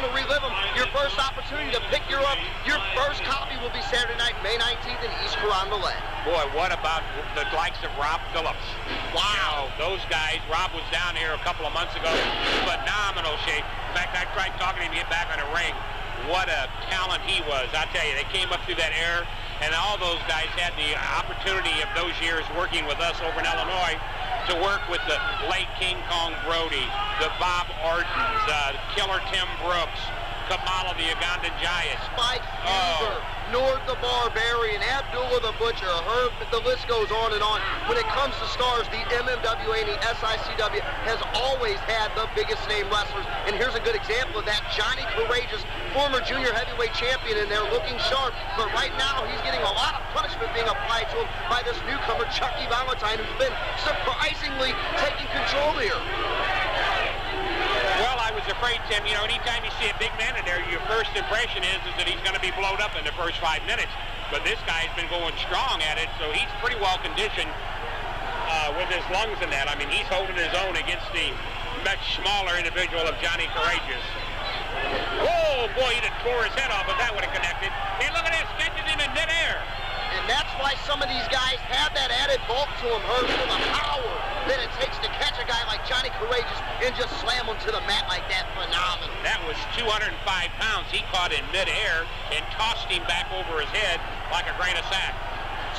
want to relive them, your first opportunity to pick your first copy will be Saturday night, May 19th in East Carondelet. Boy, what about the likes of Rob Phillips? Wow. You know, those guys. Rob was down here a couple of months ago. Phenomenal shape. In fact, I tried talking to him to get back on the ring. What a talent he was. I tell you, they came up through that air, and all those guys had the opportunity of those years working with us over in Illinois to work with the late King Kong Brody, the Bob Ortons, Killer Tim Brooks, Kamala the Ugandan Giant, Spike Huber, Nord the Barbarian, Abdullah the Butcher, Herb, the list goes on and on. When it comes to stars, the MMWA and the SICW has always had the biggest name wrestlers. And here's a good example of that. Johnny Courageous, former junior heavyweight champion in there, looking sharp. But right now, he's getting a lot of punishment being applied to him by this newcomer, Chucky Valentine, who's been surprisingly taking control here. Well, I was afraid, Tim, you know, anytime you see a big man in there, your first impression is that he's going to be blowed up in the first 5 minutes. But this guy's been going strong at it, so he's pretty well conditioned with his lungs and that. I mean, he's holding his own against the much smaller individual of Johnny Courageous. Whoa, boy, he'd have tore his head off if that would have connected. Hey, look at this, catches him in midair. And that's why some of these guys have that added bulk to them, Herb, for the power that it takes to catch a guy like Johnny Courageous and just slam him to the mat like that. Phenomenal. That was 205 pounds he caught in midair and tossed him back over his head like a grain of sack.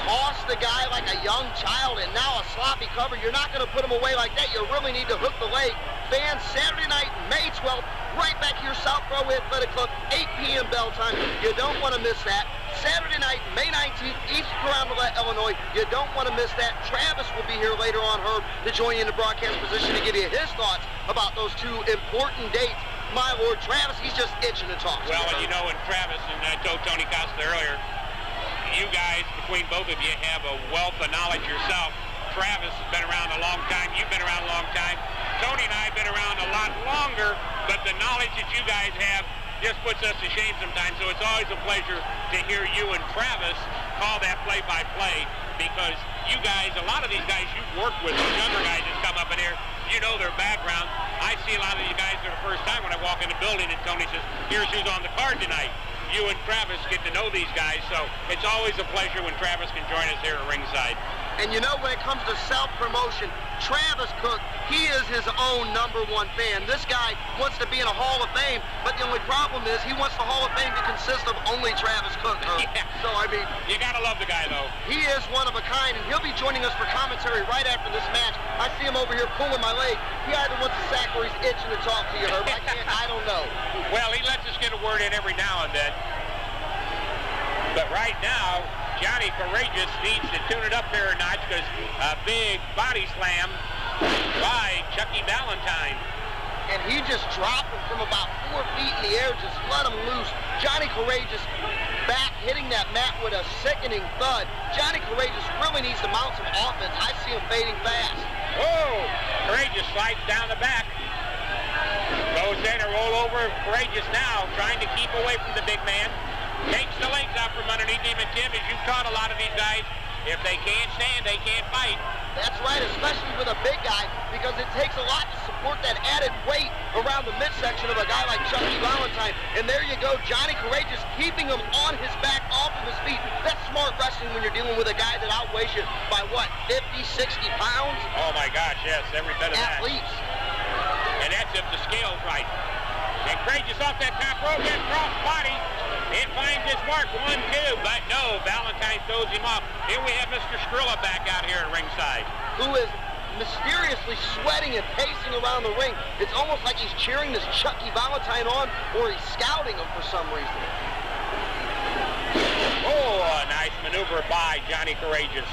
Tossed the guy like a young child, and now a sloppy cover. You're not going to put him away like that. You really need to hook the leg. Fans, Saturday night, May 12th, right back here, South Broadway Athletic Club, 8 p.m. bell time. You don't want to miss that. Saturday night, May 19th, East Carondelet, Illinois. You don't want to miss that. Travis will be here later on, Herb, to join you in the broadcast position to give you his thoughts about those two important dates. My Lord, Travis, he's just itching to talk. Well, and you know, and Travis, and I told Tony Costa earlier, you guys, between both of you, have a wealth of knowledge yourself. Travis has been around a long time. You've been around a long time. Tony and I have been around a lot longer, but the knowledge that you guys have just puts us to shame sometimes. So it's always a pleasure to hear you and Travis call that play-by-play, because you guys, a lot of these guys you've worked with, those younger guys that come up in here, you know their background. I see a lot of you guys for the first time when I walk in the building, and Tony says, here's who's on the card tonight. You and Travis get to know these guys, so it's always a pleasure when Travis can join us here at ringside. And you know, when it comes to self-promotion, Travis Cook, he is his own #1 fan. This guy wants to be in a Hall of Fame, but the only problem is he wants the Hall of Fame to consist of only Travis Cook. Yeah. So, I mean, you gotta love the guy, though. He is one of a kind, and he'll be joining us for commentary right after this match. I see him over here pulling my leg. He either wants a sack or he's itching to talk to you, Herb. I don't know. Well, he lets us get a word in every now and then. But right now, Johnny Courageous needs to tune it up here a notch, because a big body slam by Chucky Valentine. And he just dropped him from about 4 feet in the air, just let him loose. Johnny Courageous back hitting that mat with a sickening thud. Johnny Courageous really needs to mount some offense. I see him fading fast. Whoa! Courageous slides down the back. Goes in and roll over. Courageous now trying to keep away from the big man. Takes the legs out from underneath him, and Tim, as you've taught a lot of these guys, if they can't stand, they can't fight. That's right, especially with a big guy, because it takes a lot to support that added weight around the midsection of a guy like Chucky Valentine. And there you go, Johnny Courageous keeping him on his back, off of his feet. That's smart wrestling when you're dealing with a guy that outweighs you by, what, 50, 60 pounds? Oh, my gosh, yes, every bit of that. At least. And that's if the scale's right. And Courageous off that top rope, gets cross body. It finds his mark, 1, 2, but no, Valentine throws him off. Here we have Mr. Skrilla back out here at ringside. Who is mysteriously sweating and pacing around the ring. It's almost like he's cheering this Chucky Valentine on, or he's scouting him for some reason. Oh, a nice maneuver by Johnny Courageous.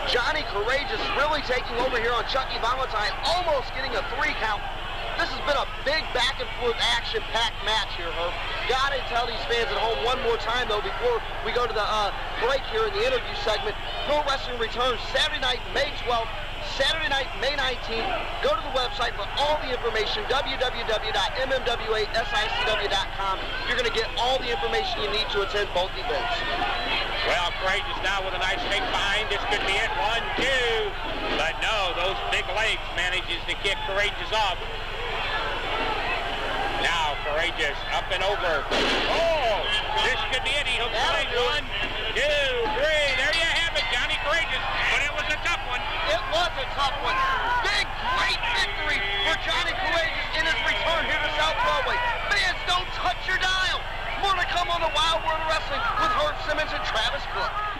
Johnny Courageous really taking over here on Chucky Valentine, almost getting a 3 count. This has been a big back-and-forth, action-packed match here, Herb. Gotta tell these fans at home one more time, though, before we go to the break here in the interview segment. Pro Wrestling returns Saturday night, May 12th, Saturday night, May 19th. Go to the website for all the information, www.mmwasicw.com. You're going to get all the information you need to attend both events. Well, Courageous now with a nice kick behind. This could be it. 1, 2. But no, those big legs manages to kick Courageous off. Now Courageous Courageous up and over. Oh, this could be it. He hooks the leg. 1, 2, 3. There you have it, Johnny Courageous. But it was a tough one. It was a tough one. Big, great victory for Johnny Courageous in his return here to South Broadway. Fans, don't touch your dial. More to come on the Wild World of Wrestling with Herb Simmons and Travis Cook.